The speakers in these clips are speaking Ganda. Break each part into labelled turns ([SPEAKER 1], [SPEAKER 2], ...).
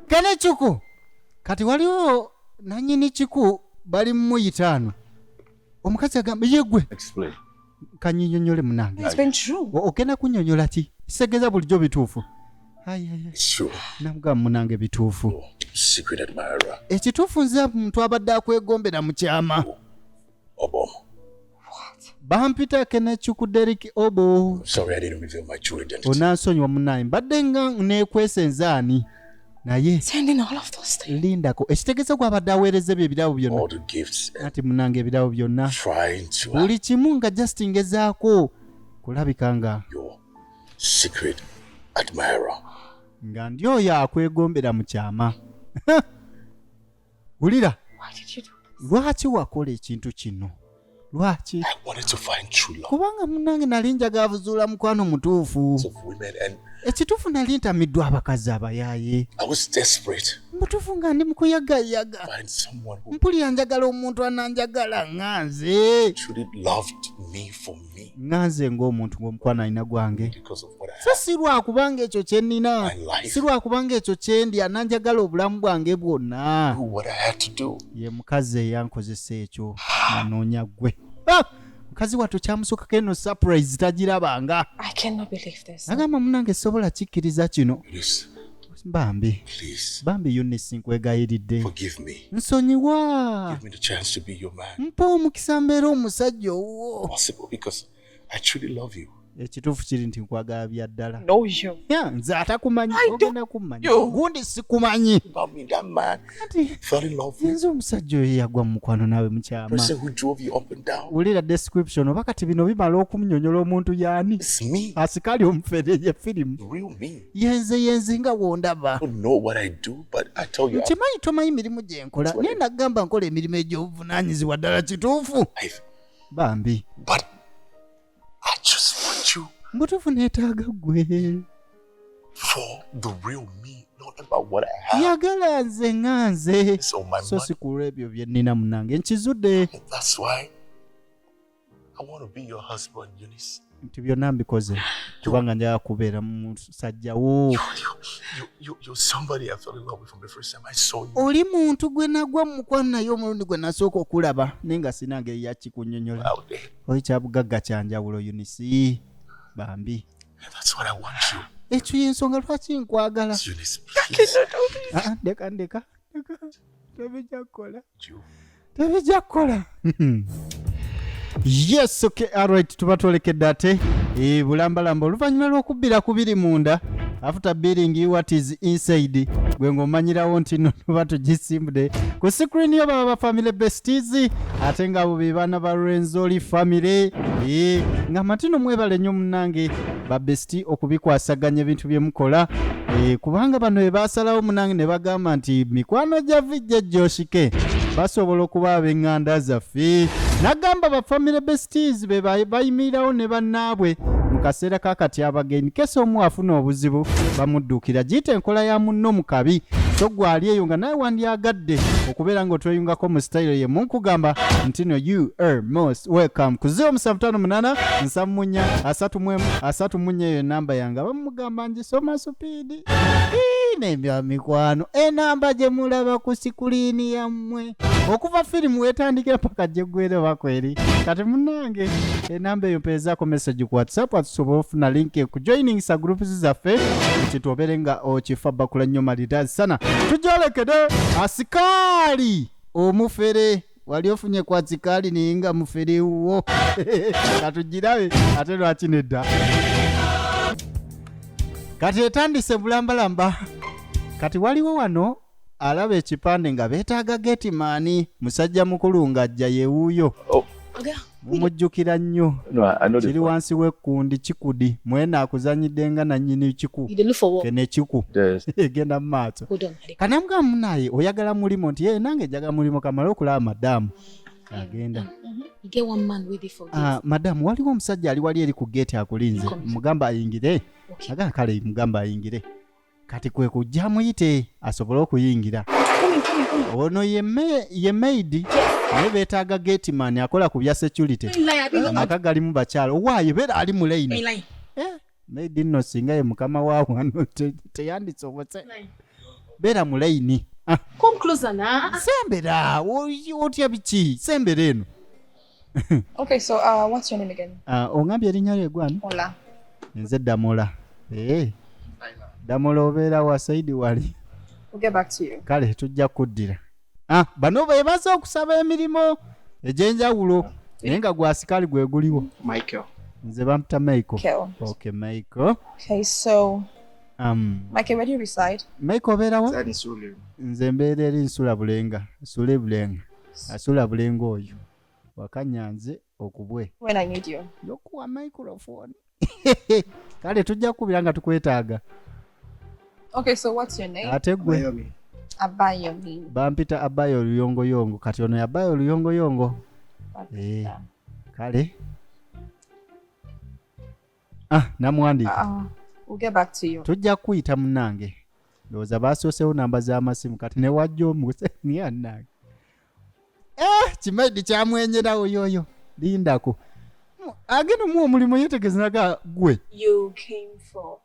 [SPEAKER 1] Kenechuku. Kati waliwo nanyini chiku bali mu 5. Omukazi agamba yegwe.
[SPEAKER 2] Explain.
[SPEAKER 1] Kanyinyonyole munange.
[SPEAKER 3] It's been true.
[SPEAKER 1] Okena kunyonyola ki? Segeza bulijjo bituufu.
[SPEAKER 2] Sure.
[SPEAKER 1] Namugamba munange bituufu.
[SPEAKER 2] Secret admirer.
[SPEAKER 1] Ekituufu nze muntu abadde akwegombera mu kyama.
[SPEAKER 2] Obo.
[SPEAKER 1] Bampita Kenechuku Derrick Obo.
[SPEAKER 2] Sorry, I didn't reveal my true identity.
[SPEAKER 1] Onansonyiwa munange. Mbadde nga nekwesenzaani. Naye
[SPEAKER 3] sending all of those things.
[SPEAKER 1] Lindako ekitegeeza gwabadde aweereza ebirabo byonna.
[SPEAKER 2] All the gifts.
[SPEAKER 1] Ati munange ebirabo byonna.
[SPEAKER 2] Trying to.
[SPEAKER 1] Buli kimu nga Justin ngezaako kulabika nga
[SPEAKER 2] Your secret admirer.
[SPEAKER 1] nga ndi oyo akwegombera mu kyama. Wulira.
[SPEAKER 3] Why did you do this?
[SPEAKER 1] Lwaki wakola ekintu kino? Lwaki?
[SPEAKER 2] I wanted to find true love.
[SPEAKER 1] Kubanga munange nali njagala buzuula mukwano mutuufu.
[SPEAKER 2] Of women and
[SPEAKER 1] Ekituufu nali ntamiddwa abakazi abayaaye.
[SPEAKER 2] I was desperate.
[SPEAKER 1] Mutuufu nga ndi mukuyagayaga.
[SPEAKER 2] Find someone who
[SPEAKER 1] Mpulira njagala omuntu ananjagala nga nze.
[SPEAKER 2] truly loved me for me
[SPEAKER 1] Nga nze ng'omuntu ng'omukwano alina gwange.
[SPEAKER 2] because of what I
[SPEAKER 1] So
[SPEAKER 2] have.
[SPEAKER 1] si lwakubanga ekyo kye nnina.
[SPEAKER 2] My life.
[SPEAKER 1] Si lwakubanga ekyo kye ndi ananjagala obulamu bwange bwonna.
[SPEAKER 2] Do what I had to do.
[SPEAKER 1] Ye mukazi eyankozesa ekyo nanoonya ggwe. Mukazi wattu kyamusukako eno surprise tagirabanga.
[SPEAKER 3] I cannot believe this.
[SPEAKER 1] Agamba munange sobola kikkiriza kino.
[SPEAKER 2] Please,
[SPEAKER 1] Bambi.
[SPEAKER 2] please
[SPEAKER 1] Bambi Eunice nkwegayiridde.
[SPEAKER 2] forgive me.
[SPEAKER 1] Nsonyiwa.
[SPEAKER 2] Give me the chance to be your man.
[SPEAKER 1] Mpa omukisa mbeera omusajja owuwo.
[SPEAKER 2] Possible because I truly love you.
[SPEAKER 1] Ekituufu kiri nti nkwagala bya ddala.
[SPEAKER 3] No, you.
[SPEAKER 1] Ya, nze atakumanyi. Ogenda kummanyi.
[SPEAKER 2] You.
[SPEAKER 1] Gundi sikumanyi.
[SPEAKER 2] About me, that man
[SPEAKER 1] Ati
[SPEAKER 2] fell in love with
[SPEAKER 1] nze omusajja oyo yagwa mu mukwano naawe
[SPEAKER 2] the
[SPEAKER 1] mukyama.
[SPEAKER 2] person who drove you up and down.
[SPEAKER 1] Wulira description oba kati bino bimala okumunyonyola omuntu yaani.
[SPEAKER 2] It's me,
[SPEAKER 1] Asikali omufere ye firimu.
[SPEAKER 2] the real me.
[SPEAKER 1] Yenze nga wondaba.
[SPEAKER 2] I don't know what I do, but I tell you,
[SPEAKER 1] Nkimanyi tomanyi mirimu gye nkola. Naye nagamba nkola emirimu egy'obuvunaanyizibwa ddala kituufu. Bambi.
[SPEAKER 2] but I just want you
[SPEAKER 1] Mbutuufu neetaaga ggwe.
[SPEAKER 2] for the real me, not about what I have.
[SPEAKER 1] Yagala nze nga nze.
[SPEAKER 2] It's on my
[SPEAKER 1] So
[SPEAKER 2] mind.
[SPEAKER 1] si ku lw'ebyo bye nnina munange nkizudde.
[SPEAKER 2] That's why I want to be your husband, Eunice.
[SPEAKER 1] Nti byonna mbikoze kubanga njagala kubeera musajja wo.
[SPEAKER 2] You're somebody I fell in love with from the first time I saw you.
[SPEAKER 1] Oli muntu gwe nagwa mu mukwano naye omulundi gwe nasooka okulaba naye nga sina ngeri yakikunyonyola.
[SPEAKER 2] Out there.
[SPEAKER 1] Oli kyabugagga kyanjawulo Eunice. Bambi.
[SPEAKER 2] And that's what I want you.
[SPEAKER 1] Ekyo y'ensonga lwaki nkwagala.
[SPEAKER 2] Eunice, please.
[SPEAKER 1] Ndeka. Tebijja kukola.
[SPEAKER 2] You.
[SPEAKER 1] Tebijja kukola. Yes, okay, alright, tuba twolekedde ate bulambalamba oluvannyuma lw'okubbira ku biri munda after bearing what is inside gwe ng'omanyirawo nti no tuba tugisimbudde ku screen yo baba ba family besties ate ng'abo be baana ba Rwenzori family nga matino mwebale nnyo munnange ba bestie okubikwasaganya ebintu bye mukola kubanga bano be baasalawo munnange ne bagamba nti mikwano gyavijja Joshike basobola okuba ab'eŋŋanda zaffe nagamba ba family besties be bayimirirawo ne bannaabwe mu kaseera kakati abagenyi kese omu afuna obuzibu bamudduukira giyita enkola ya munno mu kabi so gwali eyo nga nawe wandyagadde okubeera ng'otweyungako mu sitayiro ye munkugamba nti no you are most welcome ku 0758 741 331 eyo enamba yange abamugamba ngisoma supiidi nebya mikwano enamba gye mulaba ku sikuliini yammwe okuva firimu wetandikira paka gye gwere bakweri kati munnange enamba eyo mpeezaako message ku WhatsApp atusobola ofuna link ku joining sa groups zaffe ekitwobere nga okifa bakula nnyo malirazi sana tujolekede asikaali omufere wali ofunye kwa asikaali ninga mufere wo katugirabe ate lwaki nedda kati etandise bulambalamba kati waliwo wano alaba ekipande nga beetaaga Getman musajja mukulu ng'ajja yewuuyo mumujjukira nnyo kiri wansi w'ekkundi kikudi mwena akuzanyidde nga nannyini kiku kene kiku egenda mu maaso kanamugamba munaye oyagala mulimu nti ye nange njagala mulimu kamala okulaba madamu agenda madamu waliwo omusajja ali wali eri ku geeti akulinze mugamba ayingire agala kale mugamba ayingire kati kwe kujja muyite asobole okuyingira ono ye maid naye beetaaga Getman akola ku bya security amaka galimu bakyala owaayo beera ali mu layini maid nno singa ye mukama wa wano teyandisobotse beera mu layini.
[SPEAKER 3] Come closer now.
[SPEAKER 1] Sembera otya biki sembera eno.
[SPEAKER 3] Okay, so what's your name again?
[SPEAKER 1] Ongambye erinnya lyo gwani?
[SPEAKER 3] Ola.
[SPEAKER 1] Nze Damola. Damola obeera wa Saidi wali.
[SPEAKER 3] We'll get back to you.
[SPEAKER 1] Kale tujja kuddira. Bano beebaza okusaba emirimu egy'enjawulo naye nga gwasikali gwe guliwo.
[SPEAKER 4] Michael.
[SPEAKER 1] Nze bamuta Michael.
[SPEAKER 3] Michael.
[SPEAKER 1] Okay, Michael.
[SPEAKER 3] Okay, so Michael, where do you reside?
[SPEAKER 1] Michael obeera wa?
[SPEAKER 4] Zani Sulu.
[SPEAKER 1] Nze mbeera eri Nsula Bulenga. Sule Bulenga. Asula Bulenga oyo. Wakanyanze okubwe.
[SPEAKER 3] When I need you.
[SPEAKER 1] Yokuwa microphone. Kale tujja kubira nga tukwetaaga.
[SPEAKER 3] Okay, so what's your name?
[SPEAKER 1] Ate gwe.
[SPEAKER 4] Naomi.
[SPEAKER 3] Abayomi.
[SPEAKER 1] Bampita Abayo Luyongoyongo. Kati ono Abayo Luyongoyongo. Kale. Namwandi.
[SPEAKER 3] We'll get back to you.
[SPEAKER 1] Tujja kuyita munnange. Ndowooza baasoosewo namba z'amasimu kati ne wajja omuse ni annange. Kimaidi kyamwenyerawo yoyo. Lindako. Ageno mu omulimu yetegezenaga gwe.
[SPEAKER 3] You came for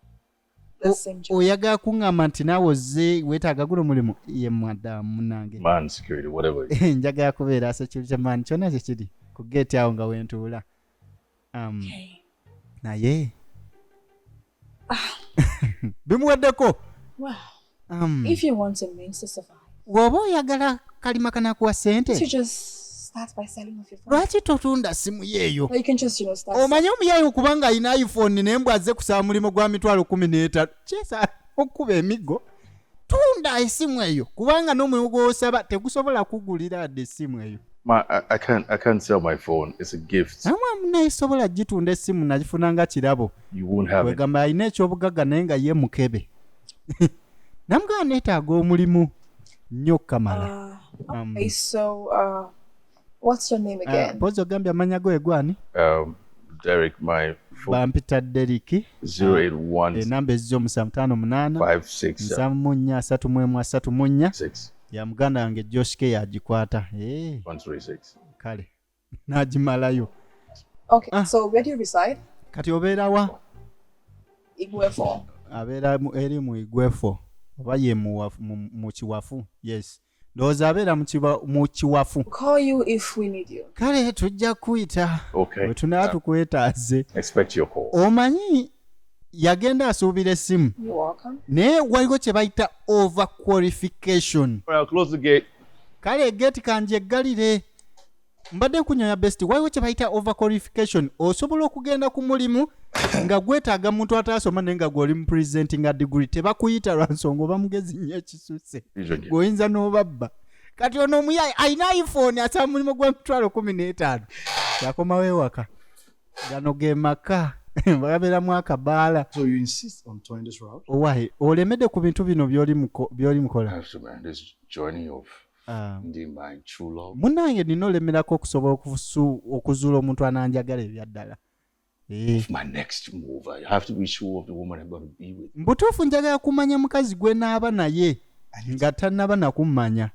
[SPEAKER 3] the same job.
[SPEAKER 1] Oyagala kuŋŋamba nti naawe ozze weetaaga guno mulimu ye madamu munnange.
[SPEAKER 2] Man, security, whatever.
[SPEAKER 1] Njagala kubeera security man kyonna kyekiri ku gate awo nga wentuula.
[SPEAKER 3] Okay.
[SPEAKER 1] Naye bimuweddeko.
[SPEAKER 3] Wow. If you want a means to survive,
[SPEAKER 1] Bw'oba oyagala kalima kanakuwa ssente
[SPEAKER 3] you just start by selling off your phone.
[SPEAKER 1] lwaki totunda simu yeeyo?
[SPEAKER 3] Or you can just, start.
[SPEAKER 1] Omanyi omuyayi okubanga alina iPhone naye mbw azze kusaba mulimu gwa mitwalo 13 kyesa okuba emiggo. Tunda esimu eyo kubanga n'omulimu gw'osaba tegusobola kugulira adde essimu eyo.
[SPEAKER 2] Man, I can't sell my phone. It's a gift.
[SPEAKER 1] Namwe munayisobola gitunda essimu nagifuna nga kirabo.
[SPEAKER 2] You won't have it.
[SPEAKER 1] Wegamba alina ekyobugagga naye nga ye mukebe. Namugamba neetaaga omulimu nnyo kamala.
[SPEAKER 3] Okay, so what's your name again?
[SPEAKER 1] Pozi ogambye amanya go egwani?
[SPEAKER 2] Derek, my phone.
[SPEAKER 1] Bampita Deriki.
[SPEAKER 2] 081
[SPEAKER 1] Enamba ezzo 558
[SPEAKER 2] 567
[SPEAKER 1] 733
[SPEAKER 2] 6
[SPEAKER 1] ya muganda wange Joshke yagikwata.
[SPEAKER 2] 136.
[SPEAKER 1] Kale n'agimalayo.
[SPEAKER 3] Okay, so where do you reside?
[SPEAKER 1] Kati obeera wa?
[SPEAKER 3] Igwefo.
[SPEAKER 1] Abeera eri mu Igwefo oba ye mu Kiwafu. Yes. Ndowooza abeera mu Kiwafu.
[SPEAKER 3] Call you if we need you.
[SPEAKER 1] Kale tujja kuyita.
[SPEAKER 2] Okay.
[SPEAKER 1] Bwe tunaba tukwetaaze.
[SPEAKER 2] Expect your call.
[SPEAKER 1] Omanyi yagenda asuubira essimu.
[SPEAKER 3] You're welcome.
[SPEAKER 1] Naye waliwo kye bayita over qualification.
[SPEAKER 2] Well, close the gate.
[SPEAKER 1] Kale gate kanje eggalire. Mbadde nkunyoya best waliwo kye bayita over qualification. Osobola okugenda ku mulimu nga gwetaaga muntu ataasoma naye nga gw'oli mu presenting a degree tebakuyita lwa nsonga oba mugezi nnyo ekisusse. Gw'oyinza n'obabba. Kati ono omuyayi alina iPhone asaba mulimu gwa mitwalo 15. Yakomawo ewaka. Gano ge maka. Babeeramu akabaala.
[SPEAKER 4] So you insist on towing this route?
[SPEAKER 1] Owaye olemedde ku bintu bino by'oli mukola.
[SPEAKER 2] Man, this journey of finding my true love.
[SPEAKER 1] Munnange nina olemerako okusobola okuzuula omuntu ananjagala ebyaddala.
[SPEAKER 2] My next move, I have to be sure of the woman I'm going to be with.
[SPEAKER 1] Mbutuufu njagala kumanya mukazi gwe naaba naye nga tannaba nakummanya.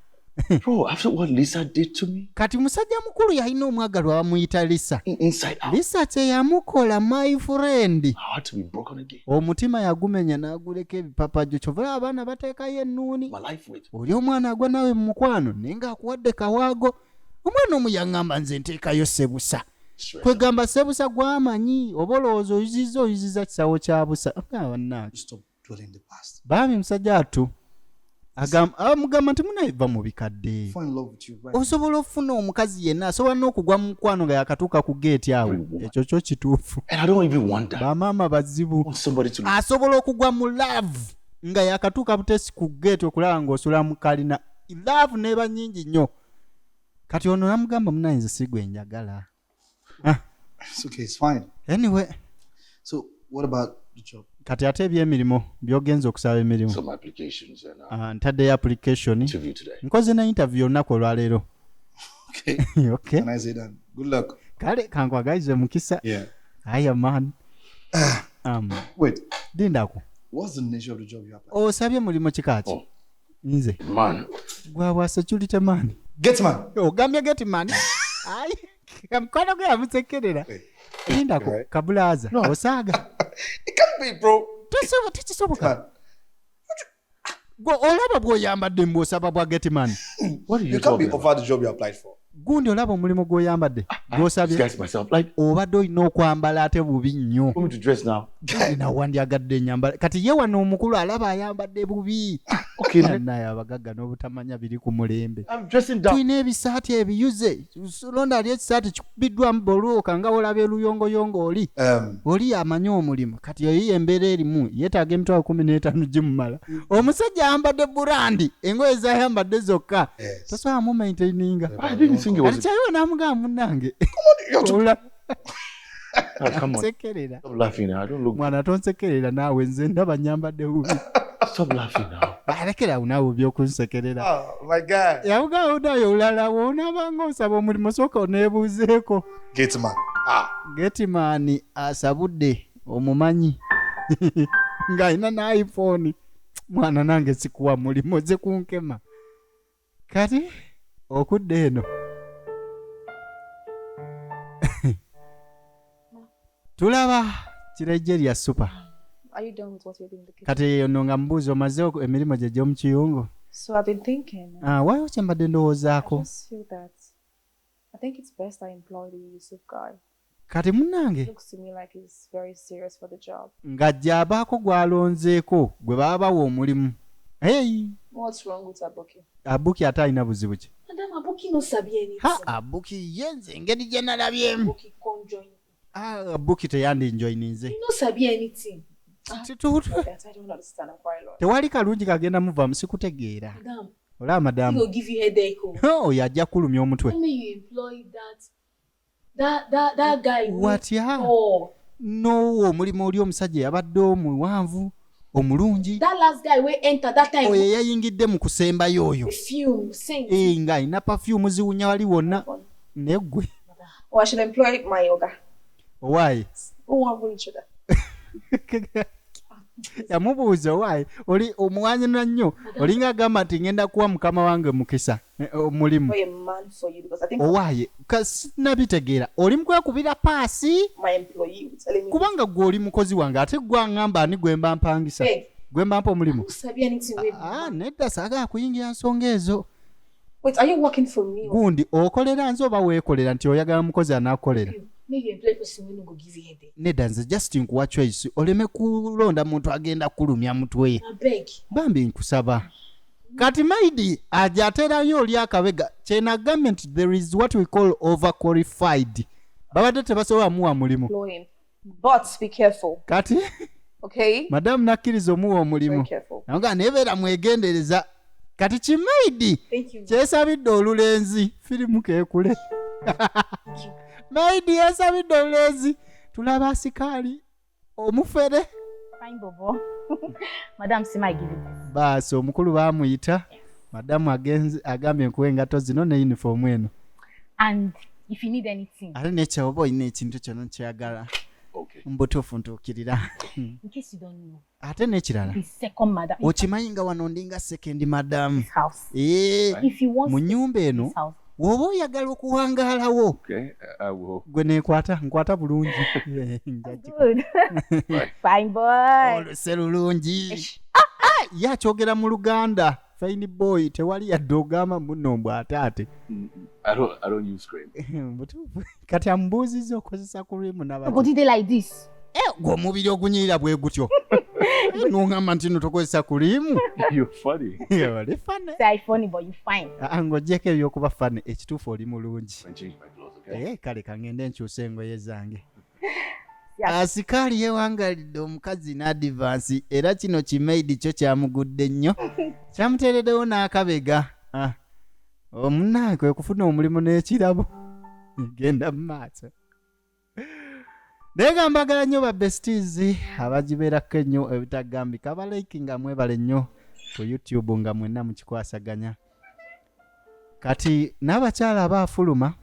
[SPEAKER 2] Bro, after what Lisa did to me.
[SPEAKER 1] Kati musajja mukulu yalina omwagalwa bamuyita Lisa.
[SPEAKER 2] Inside out.
[SPEAKER 1] Lisa kye yamukola my friend.
[SPEAKER 2] My heart to be broken again.
[SPEAKER 1] Omutima yagumenya n'aguleka ebipapajjo kyovula abaana bateekayo ennuuni.
[SPEAKER 2] My life with.
[SPEAKER 1] Oli omwana agwa nawe mu mukwano naye ng'akuwadde kawaago. Omwana omu yaŋŋamba nze nteekayo Sebusa. Kwegamba Sebusa gw'amanyi oba olowooza oyiziza kisawo kya busa.
[SPEAKER 4] Stop dwelling the past.
[SPEAKER 1] Baami musajja atu. Mugamba nti munaiva mu bikadde.
[SPEAKER 4] Fall in love with you right.
[SPEAKER 1] Osobola okufuna omukazi yenna asobola n'okugwa mu mukwano nga yakatuuka ku geeti awo. Ekyo kyo kituufu.
[SPEAKER 2] And I don't even want that.
[SPEAKER 1] Bamaama bazibu.
[SPEAKER 2] I want somebody to.
[SPEAKER 1] Asobola okugwa mu love nga yakatuuka butesi ku geeti okulaba ng'osula mu kalina. Love n'eba nnyingi nnyo. Kati ono namugamba munayinza sigwe njagala.
[SPEAKER 4] It's okay, it's fine.
[SPEAKER 1] Anyway.
[SPEAKER 4] So what about the job?
[SPEAKER 1] Kati ate ebyemirimu by'ogenza okusaba emirimu.
[SPEAKER 2] Some applications and
[SPEAKER 1] ntaddeyo application.
[SPEAKER 2] interview today.
[SPEAKER 1] Nkoze na interview olunaku olwaleero.
[SPEAKER 4] Okay.
[SPEAKER 1] Okay.
[SPEAKER 4] Can I say that? Good luck.
[SPEAKER 1] Kale kankwagalize mukisa.
[SPEAKER 4] Yeah.
[SPEAKER 1] Aya man.
[SPEAKER 4] Wait.
[SPEAKER 1] Dindako.
[SPEAKER 4] What's the nature of the job you apply?
[SPEAKER 1] Osabye mulimu kikaaki.
[SPEAKER 2] Oh.
[SPEAKER 1] Nze.
[SPEAKER 2] Man.
[SPEAKER 1] Gwa security man.
[SPEAKER 4] Getman.
[SPEAKER 1] Ogambye get man. Ai. Kamkono gwe amusekerera. Dindako kabulaza. Osaaga.
[SPEAKER 4] It can't be, bro.
[SPEAKER 1] Tikisoboka. Go olaba bw'oyambadde mbw'osaba bwa Getman.
[SPEAKER 2] What are you
[SPEAKER 4] You can't be
[SPEAKER 2] talking about?
[SPEAKER 4] offered the job you applied for.
[SPEAKER 1] Gundi olaba omulimu gw'oyambadde gw'osabye
[SPEAKER 2] Disguise myself. Like,
[SPEAKER 1] obadde olina okwambala ate bubi nnyo.
[SPEAKER 2] want me to dress now?
[SPEAKER 1] na wandyagadde ennyambala kati ye wano omukulu alaba ayambadde bubi.
[SPEAKER 2] Okay,
[SPEAKER 1] naye abagagga n'obutamanya biri ku mulembe.
[SPEAKER 2] I'm dressing down.
[SPEAKER 1] tulina ebisaati ebiyuze londa ali ekisaati kikubiddwamu bolwoka nga olaba eluyongoyongo oli amanyi omulimu kati oyo embeera erimu yeetaaga emitwalo 15 gimumala. Omusajja ayambadde burandi engoye zayambadde zokka tosobola mu maintaininga.
[SPEAKER 2] I didn't think it was.
[SPEAKER 1] Kyayo n'amugamba munnange
[SPEAKER 2] Come on.
[SPEAKER 1] nsekerera
[SPEAKER 2] Stop laughing now. I don't look.
[SPEAKER 1] mwana tonsekerera naawe nze ndaba nyambadde bubi.
[SPEAKER 2] Stop laughing now.
[SPEAKER 1] alekerawo naawe by'okunsekerera.
[SPEAKER 4] Oh my God.
[SPEAKER 1] Yavugawo nayo olala woonabanga osaba omulimu sooka oneebuuzeeko.
[SPEAKER 4] Gateman.
[SPEAKER 1] Getman asabudde omumanyi ng'alina n'iPhone. Mwana nange sikuwa mulimu ozze kunkema. Kati okudde eno tulaba kirejje lya super.
[SPEAKER 3] Are you done with what you're doing in the kitchen?
[SPEAKER 1] Kati ono nga mubuuzi omaze emirimu gye gy'omu kiyungu.
[SPEAKER 3] So I've been thinking.
[SPEAKER 1] Waayo kyembadde
[SPEAKER 3] I
[SPEAKER 1] ndowoozaako.
[SPEAKER 3] just feel that I think it's best I employ the Yusuf guy.
[SPEAKER 1] Kati munnange
[SPEAKER 3] Looks to me like he's very serious for the job.
[SPEAKER 1] ng'ajja abaako gw'alonzeeko gwe baba bawa omulimu. Hey!
[SPEAKER 3] What's wrong with Abuki?
[SPEAKER 1] Abuki ate alina buzibu ki?
[SPEAKER 3] Madam, Abuki no sabi anything.
[SPEAKER 1] Abuki yenze engeri gye nalabyemu.
[SPEAKER 3] Abuki can't join.
[SPEAKER 1] Abuki teyandinjoyininze.
[SPEAKER 3] He no sabi anything.
[SPEAKER 1] Titutu.
[SPEAKER 3] That I don't understand. I'm quite lost.
[SPEAKER 1] Tewali kalungi kagenda muva musikutegeera.
[SPEAKER 3] Madam,
[SPEAKER 1] Olaba
[SPEAKER 3] he
[SPEAKER 1] madamu.
[SPEAKER 3] will give you headache. Oh.
[SPEAKER 1] Oyo ajja kulumya omutwe.
[SPEAKER 3] Tell me you employ that guy.
[SPEAKER 1] Watya?
[SPEAKER 3] Oh,
[SPEAKER 1] No, omulimu oli omusajja yabadde omuwanvu, omulungi.
[SPEAKER 3] that last guy we enter that time.
[SPEAKER 1] Oyo yayingidde mu kusembayo oyo.
[SPEAKER 3] Perfume, scent.
[SPEAKER 1] Nga alina perfume ziwunya wali wonna. Neggwe.
[SPEAKER 3] Oh, I should employ my yoga.
[SPEAKER 1] Owaayi.
[SPEAKER 3] Who want each other?
[SPEAKER 1] Yamubuuza owaayi. Oli omuwanyana nnyo. Olinga agamba nti ngenda kuwa mukama wange mukisa omulimu.
[SPEAKER 3] Employ a man for you because I think
[SPEAKER 1] Owaayi. Sinabitegeera. Oli mukwekubira paasi.
[SPEAKER 3] my employee was telling me.
[SPEAKER 1] Kubanga gwe oli mukozi wange ate gwe aŋŋamba ani gwe mba mpangisa.
[SPEAKER 3] Hey,
[SPEAKER 1] Gwe mba mpa omulimu.
[SPEAKER 3] who sabi anything with me?
[SPEAKER 1] Nedda saagala kuyingira nsonga ezo.
[SPEAKER 3] Wait, are you working for me? Or
[SPEAKER 1] Gundi okolera nze oba weekolera nti oyagala mukozi anaakolera.
[SPEAKER 3] you? Maybe employ person who no go give you headache.
[SPEAKER 1] Nedda nze just nkuwa choice oleme kulonda muntu agenda kulumya mutwe.
[SPEAKER 3] I beg.
[SPEAKER 1] Bambi nkusaba. Kati maidi ajaterayo oli akabega. China government there is what we call overqualified. Babadde tebasobola muwa mulimu.
[SPEAKER 3] Employ him. But be careful,
[SPEAKER 1] Kati
[SPEAKER 3] okay?
[SPEAKER 1] madamu nakkiriza omuwa omulimu.
[SPEAKER 3] Very careful.
[SPEAKER 1] Nga nebeera mwegendereza. Kati kimaidi
[SPEAKER 3] Thank you.
[SPEAKER 1] kyesabidde olulenzi firimu keekule. Maidi yesabidde olulenzi tulaba asikaali omufere.
[SPEAKER 5] Fine, Bobo. Madam Sima, I give you this.
[SPEAKER 1] Baasi omukulu baamuyita. Madamu agambye nkuwa engato zino ne uniform eno.
[SPEAKER 5] And if you need anything,
[SPEAKER 1] Ate nekyoba olina ekintu kyonna kyeyagala.
[SPEAKER 2] Okay.
[SPEAKER 1] Mbutuufu ntuukirira.
[SPEAKER 5] in case you don't know,
[SPEAKER 1] Ate n'ekirala.
[SPEAKER 5] the second madam in
[SPEAKER 1] Okimanyi nga wano ndinga second madam.
[SPEAKER 5] this house.
[SPEAKER 1] If
[SPEAKER 5] If you want
[SPEAKER 1] mu
[SPEAKER 5] to
[SPEAKER 1] nnyumba eno
[SPEAKER 5] this house,
[SPEAKER 1] woba oyagala okuwangaalawo.
[SPEAKER 2] Okay. I will.
[SPEAKER 1] Gwe nkwata bulungi. Njagika.
[SPEAKER 5] good. Fine boy.
[SPEAKER 1] Oluse lulungi. Ye akyogera mu Luganda. Fine boy tewali yadde ogamba muno mbw ataate.
[SPEAKER 2] I don't use cream.
[SPEAKER 1] Butuufu. Kati amubuuzizza okozesa kurimu
[SPEAKER 5] Go
[SPEAKER 1] n'abati.
[SPEAKER 5] did it like this.
[SPEAKER 1] Gwe omubiri ogunyirira bwe gutyo. N'ogamba nti no tokozesa kurimu.
[SPEAKER 2] You're funny.
[SPEAKER 1] Oli fane.
[SPEAKER 5] Say funny, but you fine.
[SPEAKER 1] Ng'oggyeko ebyokuba fane ekituufu oli mulungi.
[SPEAKER 2] I change my clothes, okay?
[SPEAKER 1] Kale kangende nkyusa engoye zange.
[SPEAKER 5] Yes.
[SPEAKER 1] Asikaali yeewangalidde omukazi n'adivansi era kino kimaidi kyo kyamugudde nnyo. Kyamuteereddewo n'akabega. Omunnange kwe kufuna omulimu n'ekirabo. Genda mu maaso. Naye nga mbagala nnyo ba besties abagibeerako ennyo ebitagambika abalayiki nga mwebale nnyo ku YouTube nga mwenna mukikwasaganya. Kati n'abakyala abaafuluma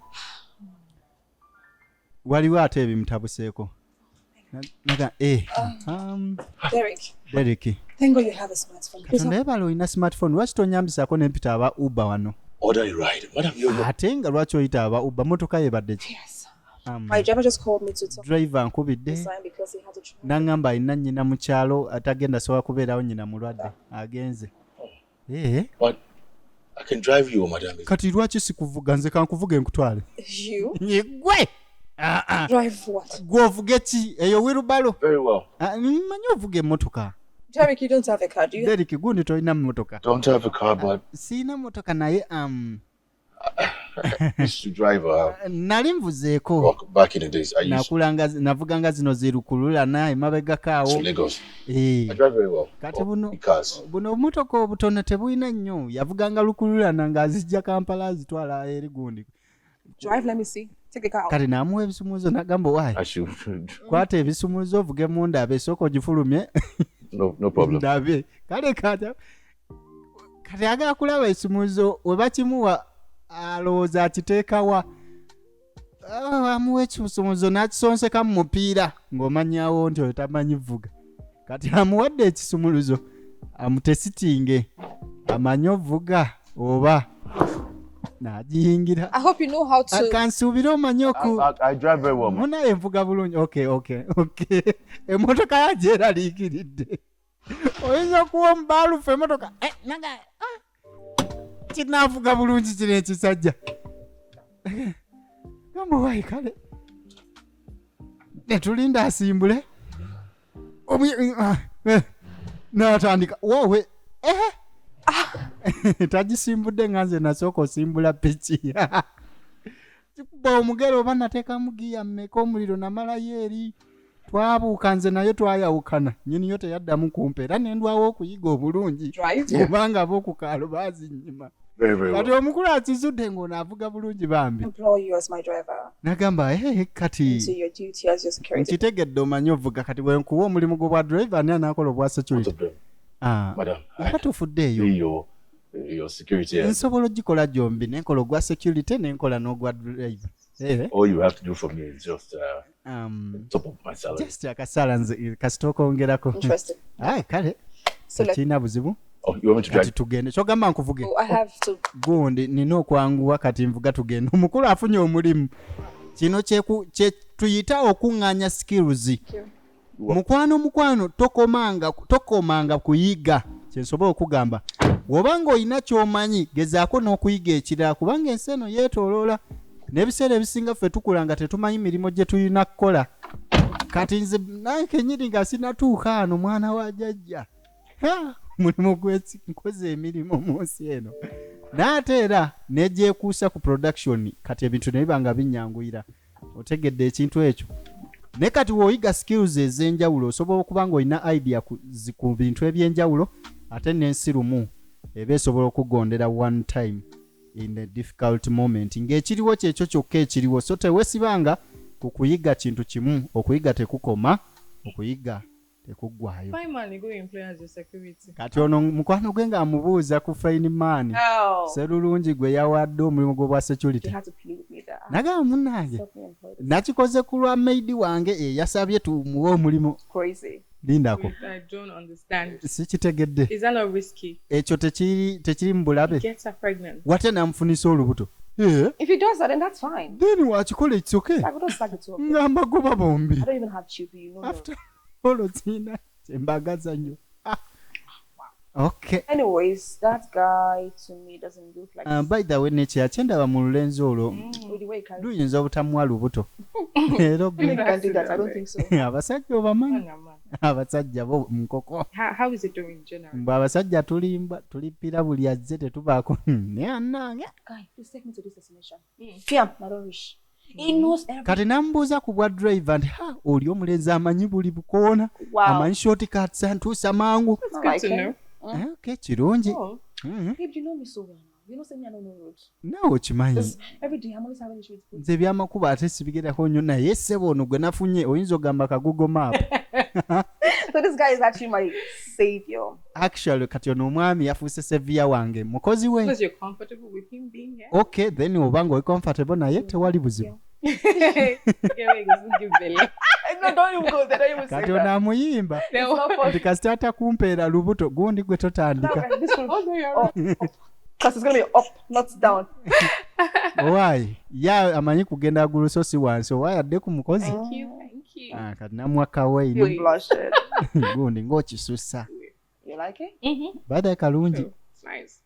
[SPEAKER 1] waliwo ate ebimutabuseeko. Derek.
[SPEAKER 3] Thank God you have a smartphone.
[SPEAKER 1] Katonda yebala olina smartphone lwaki tonyambisako n'empita aba Uber wano?
[SPEAKER 2] Order a ride. Madam, you're
[SPEAKER 1] Ate nga lwaki oyita aba Uber motoka yebadde ki?
[SPEAKER 3] Yes. My driver just called me to tell
[SPEAKER 1] Driver nkubidde
[SPEAKER 3] me sign because he had to travel.
[SPEAKER 1] n'angamba alina nnyina mu kyalo atagenda sobola kubeerawo nnyina mulwadde agenze.
[SPEAKER 2] But I can drive you, madam.
[SPEAKER 1] Kati lwaki sikuvuga nze kankuvuga enkutwale.
[SPEAKER 3] You
[SPEAKER 1] Yegwe.
[SPEAKER 3] drive what?
[SPEAKER 1] Gwovuge ki eyo wirubalo.
[SPEAKER 2] Very well.
[SPEAKER 1] Manyi ovuga emmotoka.
[SPEAKER 3] Derek, you don't have a car, do you?
[SPEAKER 1] Derek gundi tolina mmotoka.
[SPEAKER 2] Don't have a car, but
[SPEAKER 1] Sina mmotoka naye
[SPEAKER 2] I used to drive
[SPEAKER 1] nali nvuzeeko.
[SPEAKER 2] back in the days. I used
[SPEAKER 1] navuganga zino zirukululana emabegako awo.
[SPEAKER 2] to Lagos. I drive very well.
[SPEAKER 1] Kati buno
[SPEAKER 2] Cars.
[SPEAKER 1] buno obumotoka obutono tebulina nnyo yavuganga lukululana ng'azijja Kampala azitwala eri gundi.
[SPEAKER 3] Drive, let me see. Take a car out.
[SPEAKER 1] Kati n'amuwa ebisumuluzo n'agamba waayi
[SPEAKER 2] I should.
[SPEAKER 1] kwata ebisumuluzo ovuge mu ndabe esooka ogifulumye
[SPEAKER 2] No problem.
[SPEAKER 1] ndabe kale kati agala kulaba ekisumuluzo we bakimuwa alowooza akiteekawa amuwa ekisumuluzo n'akisonseka mu mupiira ng'omanyawo nti oyo tamanyi vuga kati amuwadde ekisumuluzo amutesitinge amanye ovuga oba n'agiyingira
[SPEAKER 3] I hope you know how to.
[SPEAKER 1] kansuubire omanye
[SPEAKER 2] I drive very well.
[SPEAKER 1] munaye envuga bulungi okay emmotoka yagyeraliikiridde oyinza okuwa omubaalufu emmotoka naga kinaavuga bulungi kino ekisajja gamba waayi kale netulinda asimbule n'atandika wowe tagisimbudde nga nze nasooka osimbula piki kikuba omugere oba nateekamu giya mmeka omuliro namalayo eri twabuuka nze naye twayawukana nyiniyo teyaddamu kumpa era nendwawo okuyiga obulungi
[SPEAKER 3] Drive?
[SPEAKER 1] kubanga ab'okukaalo baazinnyima
[SPEAKER 2] Very, very
[SPEAKER 1] kati
[SPEAKER 2] well.
[SPEAKER 1] omukulu akizudde ng'onaavuga bulungi bambi
[SPEAKER 3] Employ you as my driver.
[SPEAKER 1] nagamba kati
[SPEAKER 3] Do your duty as your security.
[SPEAKER 1] nkitegedde omanyi ovuga kati bwe nkuwa omulimu gwe bwa driver ani anaakola obwa security
[SPEAKER 2] Both of them. Madam,
[SPEAKER 1] oba tofuddeeyo
[SPEAKER 2] be your security.
[SPEAKER 1] nsobola ogikola gyombi nenkola ogwa security nenkola n'ogwa driver
[SPEAKER 2] All you have to do for me is just top of my salary.
[SPEAKER 1] just akasala nze kasita okwongerako
[SPEAKER 3] Interesting.
[SPEAKER 1] kale
[SPEAKER 3] So let
[SPEAKER 1] kirina buzibu
[SPEAKER 2] Oh, you want me to
[SPEAKER 1] kati
[SPEAKER 2] drive?
[SPEAKER 1] tugende kyogamba nkuvuge
[SPEAKER 3] I have to.
[SPEAKER 1] gundi nina okwanguwa kati nvuga tugende omukulu afunye omulimu kino kye tuyita okuŋŋaanya skills mukwano tokomanga kuyiga kyensobola okugamba bw'obanga olina ky'omanyi gezaako n'okuyiga ekirala kubanga ensi eno yeetooloola n'ebiseera ebisinga ffe tukula nga tetumanyi mirimu gye tulina kukola kati nze naye kenyini nga sinatuuka ano mwana wa jjajja mulimu nkoze emirimu mu nsi eno n'ate era n'egyekuusa ku production kati ebintu ne biba nga binyanguyira otegedde ekintu ekyo ne kati w'oyiga skills ez'enjawulo osobola okuba nga olina idea ku bintu eby'enjawulo ate n'ensi lumu eba esobola okugondera one time in a difficult moment ng'ekiriwo kyekyo kyokka ekiriwo so teweesibanga ku kuyiga kintu kimu okuyiga tekukoma okuyiga tekuggwayo
[SPEAKER 6] Finally, go employ as your security.
[SPEAKER 1] kati ono mukwano gwe ng'amubuuza ku faini maani
[SPEAKER 3] How?
[SPEAKER 1] serulungi gwe yawadde omulimu gwe bwa security
[SPEAKER 3] You have to plead with me that.
[SPEAKER 1] nagamba munnange
[SPEAKER 3] Stop me employed.
[SPEAKER 1] nakikoze ku lwa maidi wange eyasabye tumuwe omulimu
[SPEAKER 3] Crazy.
[SPEAKER 1] lindako
[SPEAKER 6] I don't understand.
[SPEAKER 1] sikitegedde
[SPEAKER 6] Is that not risky?
[SPEAKER 1] ekyo tekiri mu bulabe
[SPEAKER 6] Gets her pregnant.
[SPEAKER 1] wate namufunisa olubuto
[SPEAKER 3] If he does that, then that's fine.
[SPEAKER 1] then wakikola ekisoke
[SPEAKER 3] Like, we don't start the two of them.
[SPEAKER 1] ngamba goba bombi
[SPEAKER 3] I don't even have children, you know.
[SPEAKER 1] after all kiina kyembagaza nnyo okay
[SPEAKER 3] Anyways, that guy to me doesn't look like
[SPEAKER 1] by the way nekyakyendaba mu lulenzi olwo
[SPEAKER 3] with the way he carries.
[SPEAKER 1] luyinza obutamuwa lubuto era
[SPEAKER 3] I think he can do that. I don't think so.
[SPEAKER 1] abasajja obamanyi
[SPEAKER 6] Oh, no, man.
[SPEAKER 1] abasajja bo nkoko
[SPEAKER 6] How is it doing generally?
[SPEAKER 1] mbwe abasajja tulimpira buli azze tetubaako naye annange
[SPEAKER 3] Guy, please take me to this destination. Fiam, Nadorish. He knows everything.
[SPEAKER 1] kati namubuuza ku bwa driver nti oli omulenzi amanyi buli bukoona
[SPEAKER 3] Wow.
[SPEAKER 1] amanyi shortcuts antuusa mangu
[SPEAKER 3] It's not
[SPEAKER 6] Good
[SPEAKER 3] like
[SPEAKER 6] to
[SPEAKER 3] him.
[SPEAKER 6] know.
[SPEAKER 1] okay kirungi
[SPEAKER 6] Oh,
[SPEAKER 3] Babe, you know me so well now. You know, say me, I don't know roads.
[SPEAKER 1] naawe okimanyi
[SPEAKER 3] Because every day I'm always having issues with food.
[SPEAKER 1] nze byamakuba ate sibigerako nnyo naye ssebo ono gwe nafunye oyinza ogamba ka Google map
[SPEAKER 3] So this guy is actually my savior.
[SPEAKER 1] actually kati ono omwami yafuuse seviya wange mukozi we
[SPEAKER 6] because you're comfortable with him being here.
[SPEAKER 1] okay then obanga oli comfortable naye tewali buzibu
[SPEAKER 6] Yeah, wait, doesn't give belly.
[SPEAKER 3] No, don't even go there. Don't even say
[SPEAKER 1] kati
[SPEAKER 3] that.
[SPEAKER 1] ono amuyimba
[SPEAKER 3] It's not for
[SPEAKER 1] nti kasita atakumpeera lubuto gundi gwe totandika
[SPEAKER 3] No, this one.
[SPEAKER 6] Oh, no, you're right.
[SPEAKER 3] Because it's going to be up, not down.
[SPEAKER 1] owaayi ye amanyi kugenda gulu so si wansi owaayi adde ku mukozi
[SPEAKER 6] Thank you.
[SPEAKER 1] kati namuwa kawaini
[SPEAKER 3] You blushed.
[SPEAKER 1] gundi ng'okisusa
[SPEAKER 3] You like it?
[SPEAKER 6] Mm-hmm.
[SPEAKER 1] baadaye kalungi
[SPEAKER 6] Nice.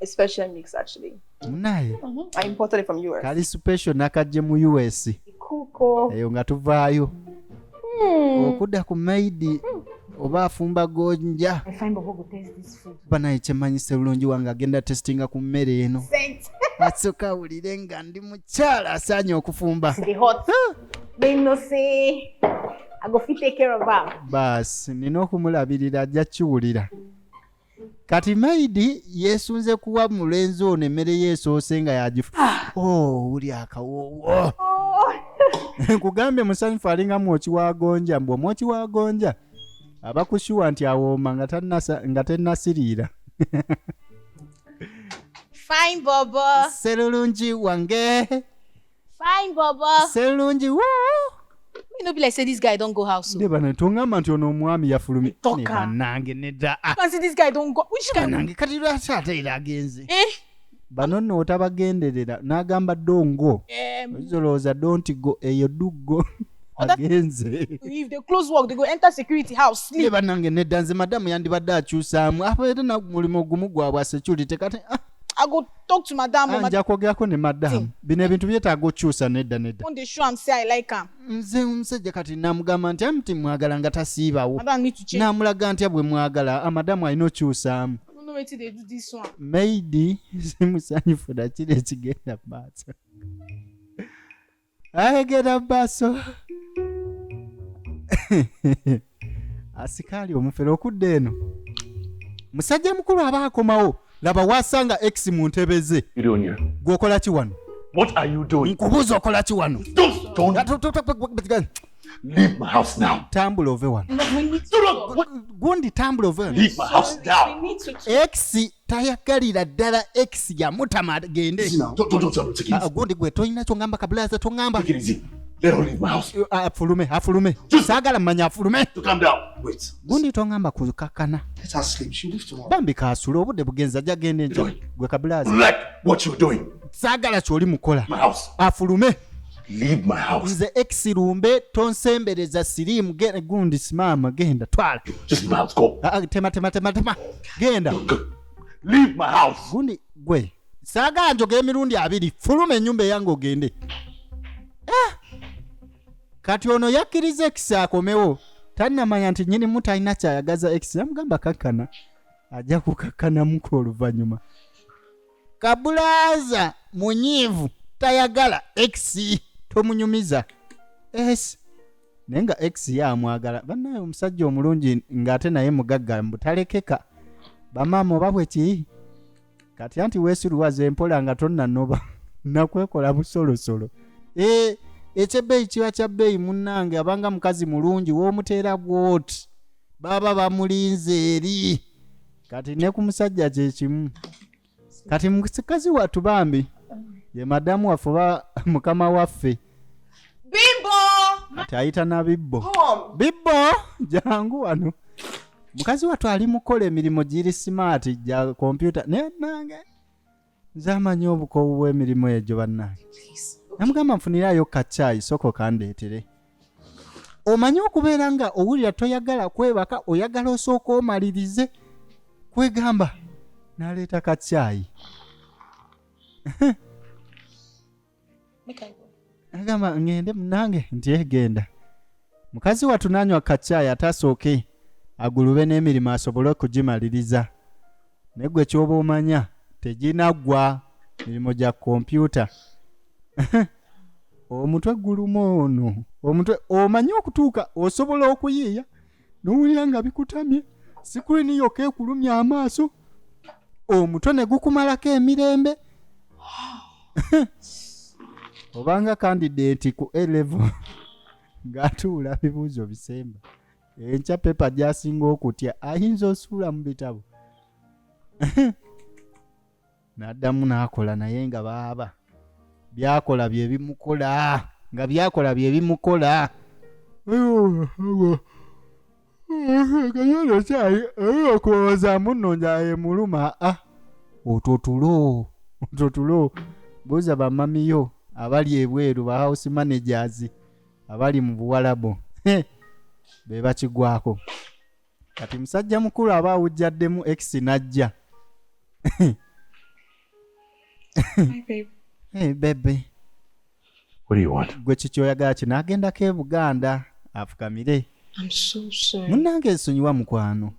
[SPEAKER 3] Special mix actually.
[SPEAKER 1] Munaye.
[SPEAKER 3] I imported it from US.
[SPEAKER 1] Kali special nakajje mu US.
[SPEAKER 3] Kuko.
[SPEAKER 1] Eyo nga tuvaayo. Okudda ku maidi oba afumba gonja.
[SPEAKER 5] I find Bobo go taste this food.
[SPEAKER 1] Banaye kyemanyise bulungi wange agenda testinga ku mmere eno. Asooka awulire nga ndi mukyala asaanye okufumba.
[SPEAKER 5] The hot. They no say I go fit take care of her.
[SPEAKER 1] Basi nina okumulabirira ajja kiwulira. Kati maidi yeesunze kuwa mulenzi ono emmere yeesoose nga yagifu. Uli akawoowo. Nkugambye musanyufu alinga mwoki wa gonja mbwe omwoki wa gonja aba kushuwa nti awooma nga tennasiriira.
[SPEAKER 5] Fine, Bobo.
[SPEAKER 1] Serulungi wange.
[SPEAKER 5] Fine, Bobo.
[SPEAKER 1] Serulungi woo.
[SPEAKER 5] Me no be like say this guy don't go house.
[SPEAKER 1] Ndeba ne tongamba nti ono omwami yafulumye.
[SPEAKER 5] Toka.
[SPEAKER 1] Ne bannange nedda.
[SPEAKER 5] Can see this guy don't go. Which guy?
[SPEAKER 1] Bannange kati lwaki ate era agenze.
[SPEAKER 5] Eh?
[SPEAKER 1] Bano nno otabagenderera n'agamba dongo. Ozolowooza don't go eyo duggo. Agenze.
[SPEAKER 5] If they close work, they go enter security house,
[SPEAKER 1] Ne
[SPEAKER 5] sleep.
[SPEAKER 1] bannange nedda nze madamu yandibadde akyusaamu abeera na mulimu gumu gwabwe asecurity kati
[SPEAKER 5] I go talk to madam. But
[SPEAKER 1] nja kwogerako ne madamu bino ebintu byetaaga okyusa nedda.
[SPEAKER 5] when they show am say I like him.
[SPEAKER 1] Nze omusajja kati namugamba nti amuti mwagala nga tasiibawo.
[SPEAKER 5] Madam need to change.
[SPEAKER 1] Namulaga ntya bwe mwagala amadamu alina okyusaamu.
[SPEAKER 5] I don't know wetin they do this one.
[SPEAKER 1] Maidi simusanyufu na kiri ekigenda maaso. Ayegera maaso. Asikaali omufere okudda eno. Musajja mukulu aba akomawo. Laba wasanga X mu ntebe ze.
[SPEAKER 2] You doing here?
[SPEAKER 1] Gwokola ki wano?
[SPEAKER 2] What are you doing?
[SPEAKER 1] Nkubuuza okola ki wano?
[SPEAKER 2] Don't leave my house now.
[SPEAKER 1] Tambula ove wano. Gundi tambula ove wano.
[SPEAKER 2] Leave my house now.
[SPEAKER 1] X tayagalira ddala X yamutama agende.
[SPEAKER 2] Easy now. Don't tell me. Take it easy.
[SPEAKER 1] Gundi gwe tolina kyongamba kabulaza tongamba.
[SPEAKER 2] Take it easy. Let her leave my house.
[SPEAKER 1] Afulume. Saagala mmanya afulume.
[SPEAKER 2] So calm down. Wait.
[SPEAKER 1] Gundi tongamba kukakana.
[SPEAKER 4] Let her sleep. She'll leave tomorrow.
[SPEAKER 1] Bambi kaasula obudde bugenza ajja gende nja. Gwe kabulaza.
[SPEAKER 2] Like what you're doing.
[SPEAKER 1] Saagala ky'oli mukola.
[SPEAKER 2] My house.
[SPEAKER 1] Afulume.
[SPEAKER 2] Leave my house.
[SPEAKER 1] Nze X lumbe tonsembereza sirimu gundi simama genda twala.
[SPEAKER 2] Just leave my house. Go.
[SPEAKER 1] Tema. Genda.
[SPEAKER 2] Go. Leave my house.
[SPEAKER 1] Gundi gwe. Saagala njogera emirundi abiri. Fulume ennyumba eyange ogende. Kati ono yakkiriza X akomewo. Tannamanya nti nnyinimu talina kyayagaza X. Yamugamba kakkana. Ajja kukakkanamuko oluvannyuma. Kabulaza munyiivu tayagala X tomunyumiza. Yes. Naye nga X yamwagala. Bannaye omusajja omulungi ng'ate naye mugagga mbutalekeka. Bamaama oba bwe ki? Kati anti weesuluwaza empola nga tonnanoba. Nakwekola busolosolo. Ekyebbeeyi kiba kya bbeeyi munnange abanga mukazi mulungi w'omuteera bw'oti. Baba bamulinze eri. Kati ne ku musajja kye kimu. Kati mukazi wattu bambi. Ye madamu waffe oba mukama waffe.
[SPEAKER 3] Bimbo!
[SPEAKER 1] Kati ayita na Bibbo.
[SPEAKER 3] Mom!
[SPEAKER 1] Bibbo! Jangu wano. Mukazi wattu ali mukola emirimu giri smart gya kompyuta. Ne nange. Nze amanyi obukowu bw'emirimu egyo bannange. Namugamba nfunirayo kacaayi soko kandeetere. Omanyi okubeera nga owulira toyagala kwebaka oyagala osooka omalirize. Kwegamba n'aleeta kacaayi. Agamba ngende munange nti egenda. Mukazi wattu nanywa kacaayi atasooke agulube n'emirimu asobole okugimaliriza. Naye gwe ky'oba omanya teginaggwa mirimu gya kompyuta. Omutwe guluma ono. Omutwe omanyi okutuuka osobola okuyiiya n'owulira nga bikutamye. Sikulini yokka ekulumya amaaso. Omutwe ne gukumalako emirembe. Obanga candidate ku A-level ng'atuula bibuuzo bisemba. Enkya pepa gy'asinga okutya ayinza osuula mu bitabo. N'addamu n'akola naye nga baaba. Byakola bye bimukola. Nga byakola bye bimukola. Kanyolo kyali okuwooza munno njaye muluma. Ototulo. Buuza bamamiyo abali ebweru ba house managers abali mu Buwalabo. Be bakigwako. Kati musajja mukulu aba awujjaddemu X najja.
[SPEAKER 6] Hi, babe.
[SPEAKER 1] Hey baby,
[SPEAKER 2] What do you want?
[SPEAKER 1] gwe kikyoyagala kino agendako e Buganda afukamire.
[SPEAKER 6] I'm so sorry.
[SPEAKER 1] Munnange ensonyiwa mukwano.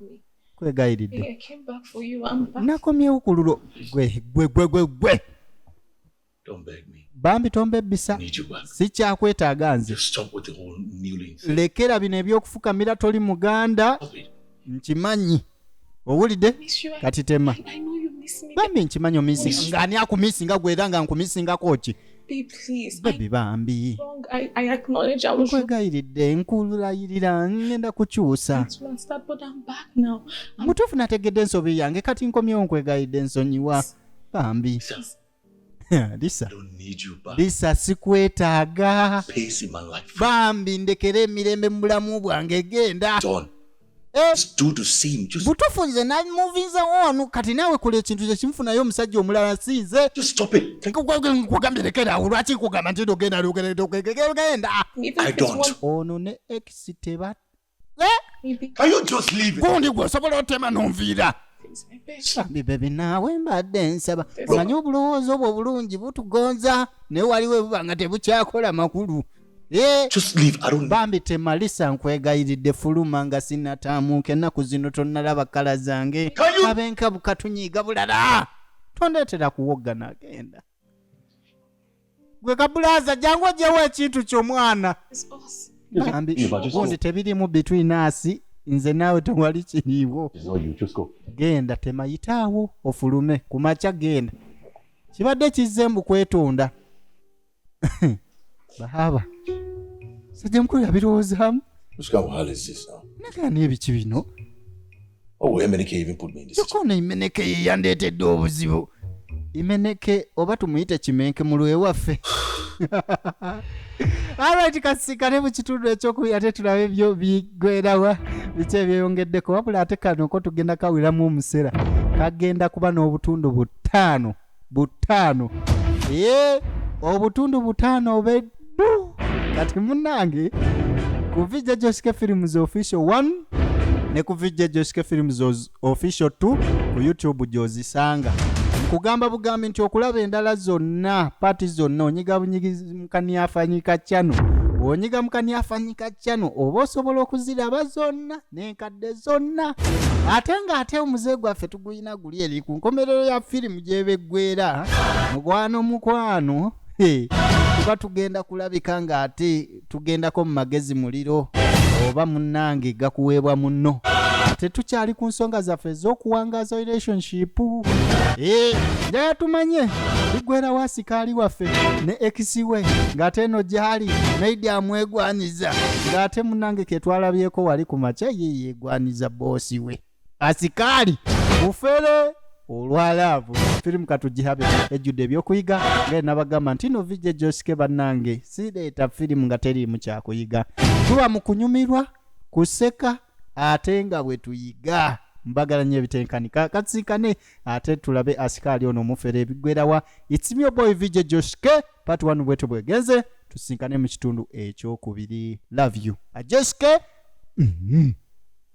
[SPEAKER 1] Kwegayiridde.
[SPEAKER 6] I came back for you. I'm back.
[SPEAKER 1] Nakomyewo ku lulo. Gwe.
[SPEAKER 2] Don't beg me.
[SPEAKER 1] Bambi tombebbisa.
[SPEAKER 2] I need you back.
[SPEAKER 1] Sikyakweetaaga nze.
[SPEAKER 2] Just stop with the whole kneeling thing.
[SPEAKER 1] Lekera bino ebyokufukamira toli Muganda.
[SPEAKER 2] Stop it.
[SPEAKER 1] Nkimanyi. Owulidde?
[SPEAKER 6] Miss you.
[SPEAKER 1] Kati tema.
[SPEAKER 6] I know you miss me.
[SPEAKER 1] Bambi nkimanyi omisi. Ng'ani akumisinga gwe era nga nkumisingako ki?
[SPEAKER 6] Babe, please.
[SPEAKER 1] Baby bambi.
[SPEAKER 6] I acknowledge I was wrong.
[SPEAKER 1] Nkwegayiridde nkulayirira ngenda kukyusa.
[SPEAKER 6] To start, but I'm back now.
[SPEAKER 1] Mutuufu nategedde ensobi yange kati nkomyewo nkwegayidde ensonyiwa. Bambi. Lisa.
[SPEAKER 2] I don't need you back.
[SPEAKER 1] Lisa sikwetaaga.
[SPEAKER 2] Pace in my life.
[SPEAKER 1] Bambi ndekere emirembe mu bulamu bwange genda.
[SPEAKER 2] John.
[SPEAKER 1] Eh,
[SPEAKER 2] Just do the same. Just
[SPEAKER 1] butuufu nze namuvinza ono kati naawe kola ekintu kye kimufunayo omusajja omulala sinze.
[SPEAKER 2] stop it.
[SPEAKER 1] Nkugambye lekera awo lwaki nkugamba nti genda.
[SPEAKER 2] I don't.
[SPEAKER 1] Ono ne ex teba.
[SPEAKER 2] Can you just leave it?
[SPEAKER 1] Gundi gwe osobola otema n'onviira. Bambi bebi naawe mbadde nsaba. Omanyi obulowooza obwo obulungi butugonza naye waliwo buba nga tebukyakola makulu.
[SPEAKER 2] Just leave. I don't.
[SPEAKER 1] Bambi temalisa nkwegayiridde fuluma nga sinnataamuuka ennaku zino tonnalaba kkala zange. Abenkabu katunyiiga bulala. Tondeetera kuwoggana agenda. Gwe kabulaaza jangu ogyewo ekintu ky'omwana. Bambi gundi tebirimu between us. Nze naawe tewali kiriiwo.
[SPEAKER 2] It's not you. Just go.
[SPEAKER 1] Genda temayitaawo ofulume ku makya genda. Kibadde kizze mbu kwetonda. Bahaba. Sajja mukulu yabirowoozaamu.
[SPEAKER 2] Which kind of hell is this now?
[SPEAKER 1] Nagaana ebiki bino.
[SPEAKER 2] Oh, Emenike even put me in this.
[SPEAKER 1] Yokono Imeneke ye yandeetedde obuzibu. Imeneke oba tumuyite Kimenke mu lwe waffe. Alright, kasikane mu kitundu ekyokubiri ate tulabe byo bigwerawa biki ebyeyongeddeko wabula ate kano ko tugenda kawiramu omusera kagenda kuba n'obutundu butaano. Obutundu butaano obeddu kati munnange ku Vijja Joske Films Official 1 ne ku Vijja Joske Films Official 2 ku YouTube gy'ozisanga. Kugamba bugambi nti okulaba endala zonna pati zonna onyiga mukaniafanyika channel. Onyiga mukaniafanyika channel oba osobola okuziraba zonna n'enkadde zonna. Ate ng'ate omuze gwaffe tuguyina guli eri ku nkomerero ya firimu gy'ebeggwera mukwano. Tuba tugenda kulabika ng'ate tugendako mu magezi muliro oba munnange gakuweebwa munno. Ate tukyali ku nsonga zaffe ez'okuwangaza relationship. Njaya tumanye bigwera wasikaali waffe ne ekisiwe ng'ate eno gyali naidi amwegwaniza ng'ate munnange ketwalabyeko wali ku makya ye yeegwaniza boosi we asikaali bufere olwalaavu. Firimu katugihabe ejjudde ebyokuyiga nga nabagamba nti no Vijja Joske bannange sireeta firimu nga teriimu kyakuyiga. Tuba mu kunyumirwa kuseka ate nga bwe tuyiga. Mbagala nnyo ebitenkanika katsinkane ate tulabe asikaali ono omufere ebigwerawa. It's me boy Vijja Joske part 1 bwetu bwegenze tusinkane mu kitundu ekyokubiri. Love you Joske.